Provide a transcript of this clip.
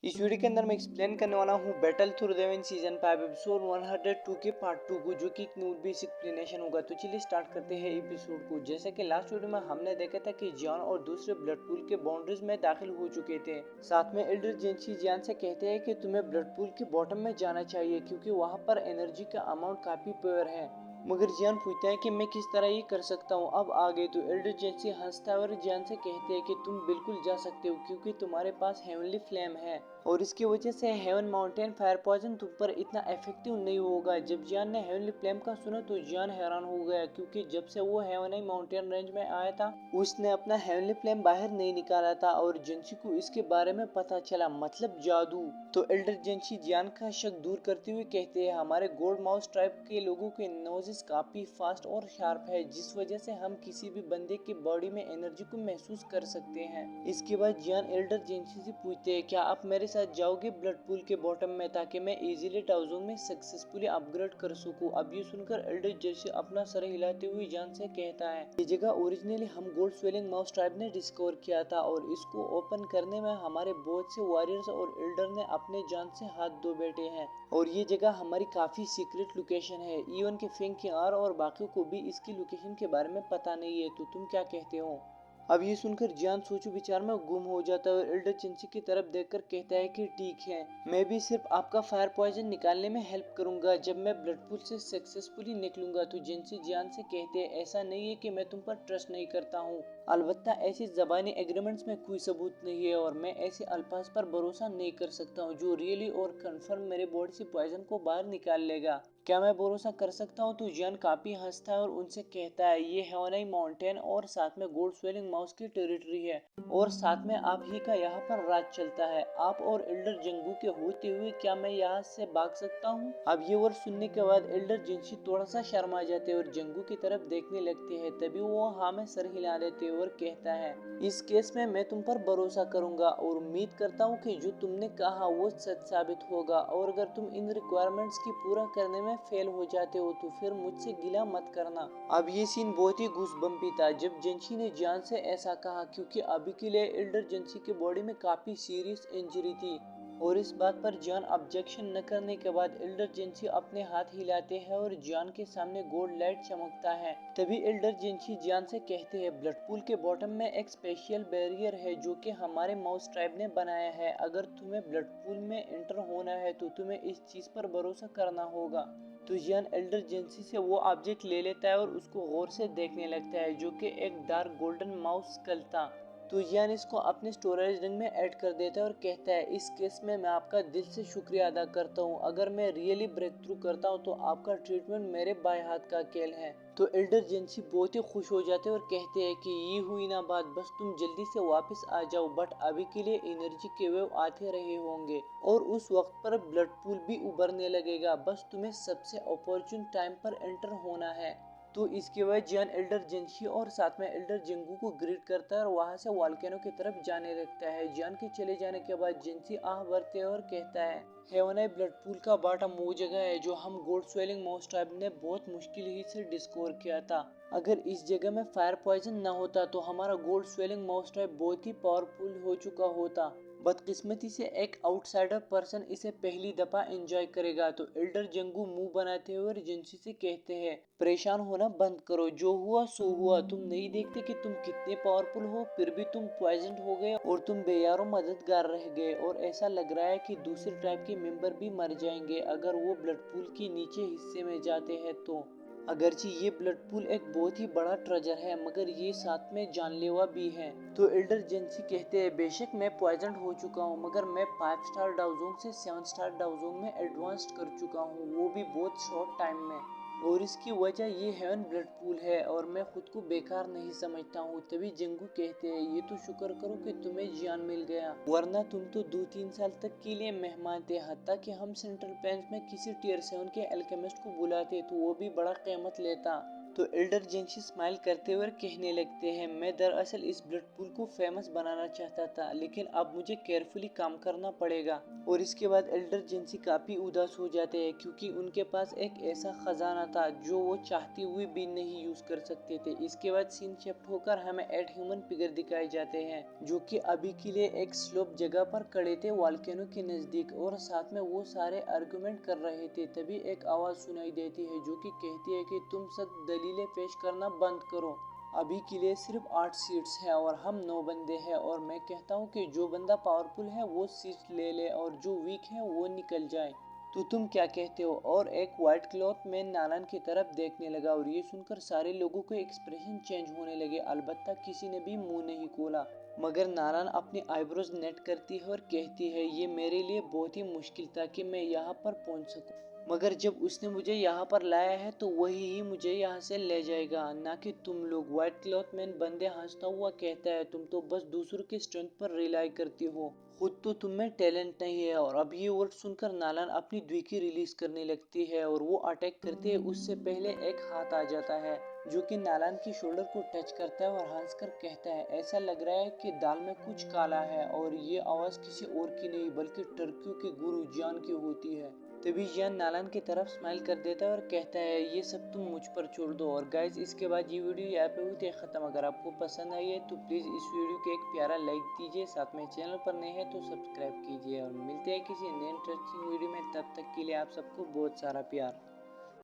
इस वीडियो के अंदर मैं एक्सप्लेन करने वाला हूँ Battle Through Heaven season 5 episode 102 के पार्ट 2 को, जो कि एक न्यू बेसिक एक्सप्लेनेशन होगा। तो चलिए स्टार्ट करते हैं एपिसोड को। जैसे कि लास्ट वीडियो में हमने देखा था कि जियान और दूसरे ब्लड पूल के बाउंड्रीज में दाखिल हो चुके थे। साथ में एल्डर जेंसी जियान से कहते हैं कि तुम्हें ब्लड पूल के बॉटम में जाना चाहिए क्योंकि वहाँ पर एनर्जी का अमाउंट काफी प्योर है। मगर जियान पूछता है कि मैं किस तरह ये कर सकता हूँ। अब आगे तो एल्डर जेंसी हंसता है और जियान से कहते हैं कि तुम बिल्कुल जा सकते हो क्योंकि तुम्हारे पास हेवनली फ्लेम है और इसकी वजह से हेवन माउंटेन फायर पॉइजन तुम पर इतना इफेक्टिव नहीं होगा। जब जियान ने हेवनली फ्लेम का सुना तो जियान हैरान हो गया क्योंकि जब से वो हेवन माउंटेन रेंज में आया था उसने अपना हेवनली फ्लेम बाहर नहीं निकाला था और जेंसी को इसके बारे में पता चला, मतलब जादू। तो एल्डर जेंसी जियान का शक दूर करते हुए कहते हैं हमारे गोल्ड माउस ट्राइब के लोगों के नोजेस काफी फास्ट और शार्प है, जिस वजह से हम किसी भी बंदे की बॉडी में एनर्जी को महसूस कर सकते हैं। इसके बाद जियान एल्डर जेंसी से पूछते हैं क्या आप मेरे साथ जाओगे ब्लड पूल के बॉटम में ताकि मैं इजीली टाउजोन में सक्सेसफुली अपग्रेड कर सकूं। अब ये सुनकर एल्डर जेंसी अपना सर हिलाते हुए जियान से कहता है ये जगह ओरिजिनली हम गोल्ड स्वेलिंग माउस ट्राइब ने डिस्कवर किया था और इसको ओपन करने में हमारे बहुत से वॉरियर्स और एल्डर ने अपने जान से हाथ धो बैठे हैं और ये जगह हमारी काफी सीक्रेट लोकेशन है। इवन के फेंग के आर और बाकी को भी इसकी लोकेशन के बारे में पता नहीं है, तो तुम क्या कहते हो। अब ये सुनकर जियान सोचो विचार में गुम हो जाता है और एल्डर जेंसी की तरफ देखकर कहता है कि ठीक है, मैं भी सिर्फ आपका फायर पॉइजन निकालने में हेल्प करूंगा जब मैं ब्लड पूल से सक्सेसफुली निकलूंगा। तो जेंसी जियान से कहते हैं ऐसा नहीं है कि मैं तुम पर ट्रस्ट नहीं करता हूँ, अलबत्ता ऐसी जबानी एग्रीमेंट्स में कोई सबूत नहीं है और मैं ऐसे अल्फाज पर भरोसा नहीं कर सकता हूँ जो रियली और कंफर्म मेरे बॉडी से पॉइजन को बाहर निकाल लेगा। क्या मैं भरोसा कर सकता हूँ। तो जियान काफी हंसता है और उनसे कहता है ये हेवनाई माउंटेन और साथ में गोल्ड स्वेलिंग माउस की टेरिटरी है और साथ में आप ही का यहाँ पर राज चलता है। आप और एल्डर जंगू के होते हुए क्या मैं यहाँ से भाग सकता हूँ। अब ये वर्ड सुनने के बाद एल्डर जिंसी थोड़ा सा शर्मा जाते हैं और जंगू की तरफ देखने लगते हैं। तभी वो हाँ में सर हिला देते हैं और कहता है इस केस में मैं तुम पर भरोसा करूंगा और उम्मीद करता हूँ कि जो तुमने कहा वो सच साबित होगा और अगर तुम इन रिक्वायरमेंट्स की पूरा करने में फेल हो जाते हो तो फिर मुझसे गिला मत करना। अब ये सीन बहुत ही गूज़बम्पी था जब जेंसी ने जियान से ऐसा कहा क्योंकि अभी के लिए एल्डर जेंसी के बॉडी में काफी सीरियस इंजरी थी और इस बात पर जियान ऑब्जेक्शन न करने के बाद एल्डर जेंसी अपने हाथ हिलाते हैं और जियान के सामने गोल्ड लाइट चमकता है। तभी एल्डर जेंसी जियान से कहते हैं ब्लड पूल के बॉटम में एक स्पेशल बैरियर है जो कि हमारे माउस ट्राइब ने बनाया है। अगर तुम्हें ब्लड पूल में एंटर होना है तो तुम्हें इस चीज पर भरोसा करना होगा। तो जियान एल्डर जेंसी से वो ऑब्जेक्ट ले लेता है और उसको गौर से देखने लगता है जो कि एक डार्क गोल्डन माउस स्कल था। तो जियान इसको अपने स्टोरेज रिंग में ऐड कर देता है और कहता है इस केस में मैं आपका दिल से शुक्रिया अदा करता हूँ। अगर मैं रियली ब्रेक थ्रू करता हूँ तो आपका ट्रीटमेंट मेरे बाएं हाथ का खेल है। तो एल्डर जेंसी बहुत ही खुश हो जाते हैं और कहते हैं कि ये हुई ना बात, बस तुम जल्दी से वापस आ जाओ। बट अभी के लिए एनर्जी के वेव आते रहे होंगे और उस वक्त पर ब्लड पूल भी उभरने लगेगा, बस तुम्हें सबसे अपॉर्चुन टाइम पर एंटर होना है। तो इसके बाद जियान एल्डर जेंसी और साथ में एल्डर जेंगू को ग्रीट करता है और वहां से वॉल्केनो की तरफ जाने लगता है। जियान के चले जाने के बाद जेंसी आह भरते है और कहता है हेवनाई ब्लड पूल का बॉटम वो जगह है जो हम गोल्ड स्वेलिंग माउस ट्राइब ने बहुत मुश्किल ही से डिस्कवर किया था। अगर इस जगह में फायर पॉइजन न होता तो हमारा गोल्ड स्वेलिंग माउस ट्राइब बहुत ही पावरफुल हो चुका होता। बदकिस्मती से एक आउटसाइडर पर्सन इसे पहली दफा एंजॉय करेगा। तो एल्डर जंगू मुंह बनाते हुए एजेंसी से कहते हैं परेशान होना बंद करो, जो हुआ सो हुआ। तुम नहीं देखते कि तुम कितने पावरफुल हो, फिर भी तुम पॉइजन हो गए और तुम बेयारों मददगार रह गए और ऐसा लग रहा है कि दूसरे ट्राइब के मेंबर भी मर जाएंगे अगर वो ब्लड पूल के नीचे हिस्से में जाते हैं तो। अगरचे ये ब्लड पूल एक बहुत ही बड़ा ट्रेजर है मगर ये साथ में जानलेवा भी है। तो एल्डर जेंसी कहते हैं बेशक मैं पॉइजन हो चुका हूँ मगर मैं 5 स्टार डाउजोंग से 7 स्टार डाउजोंग में एडवांस्ड कर चुका हूँ, वो भी बहुत शॉर्ट टाइम में। और इसकी वजह ये हेवन ब्लड पूल है और मैं खुद को बेकार नहीं समझता हूँ। तभी जंगू कहते हैं ये तो शुक्र करो कि तुम्हें जियान मिल गया, वरना तुम तो 2-3 साल तक के लिए मेहमान थे। हत्ता कि हम सेंट्रल प्लेन्स में किसी टियर 7 के अल्केमिस्ट को बुलाते तो वो भी बड़ा कीमत लेता। तो एल्डर जेंसी स्माइल करते हुए कहने लगते हैं, मैं दरअसल इस ब्लड पूल को फेमस बनाना चाहता था, लेकिन अब मुझे केयरफुली काम करना पड़ेगा। और इसके बाद एल्डर जेंसी काफी उदास हो जाते हैं क्योंकि उनके पास एक ऐसा खजाना था जो वो चाहते हुए भी नहीं यूज कर सकते थे। इसके बाद सीन शिफ्ट होकर हमें 8 ह्यूमन फिगर दिखाए जाते हैं जो कि अभी के लिए एक स्लोप जगह पर खड़े थे वॉल्केनो के नजदीक, और साथ में वो सारे आर्गुमेंट कर रहे थे। तभी एक आवाज सुनाई देती है जो कि कहती है कि तुम सब दलीलें पेश करना बंद करो, अभी के लिए सिर्फ 8 सीट्स हैं और हम 9 बंदे हैं, और मैं कहता हूँ कि जो बंदा पावरफुल है वो सीट ले ले और जो वीक है वो निकल जाए। तो तुम क्या कहते हो? और एक व्हाइट क्लॉथ मैन नालन की तरफ देखने लगा और ये सुनकर सारे लोगों के एक्सप्रेशन चेंज होने लगे, अलबत्ता किसी ने भी मुंह नहीं खोला। मगर नालन अपनी आईब्रोज नेट करती है और कहती है, ये मेरे लिए बहुत ही मुश्किल था कि मैं यहाँ पर पहुँच सकूं, मगर जब उसने मुझे यहाँ पर लाया है तो वही ही मुझे यहाँ से ले जाएगा, ना कि तुम लोग। व्हाइट क्लॉथ मैन बंदे हंसता हुआ कहता है, तुम तो बस दूसरों की स्ट्रेंथ पर रिलाई करती हो, खुद तो तुम में टैलेंट नहीं है। और अब ये वर्ड सुनकर नालन अपनी द्विकी रिलीज करने लगती है और वो अटैक करती है। उससे पहले एक हाथ आ जाता है जो कि नालन की शोल्डर को टच करता है और हंसकर कहता है, ऐसा लग रहा है कि दाल में कुछ काला है। और ये आवाज किसी और की नहीं बल्कि टर्कियों के गुरु जियान की होती है। तभी जियान नालन की तरफ स्माइल कर देता है और कहता है, ये सब तुम मुझ पर छोड़ दो। और गाइज इसके बाद ये वीडियो यहाँ पे हुई थी खत्म। अगर आपको पसंद आई है तो प्लीज इस वीडियो को एक प्यारा लाइक दीजिए, साथ में चैनल पर नए हैं तो सब्सक्राइब कीजिए, और मिलते हैं किसी नए इंटरेस्टिंग वीडियो में। तब तक के लिए आप सबको बहुत सारा प्यार।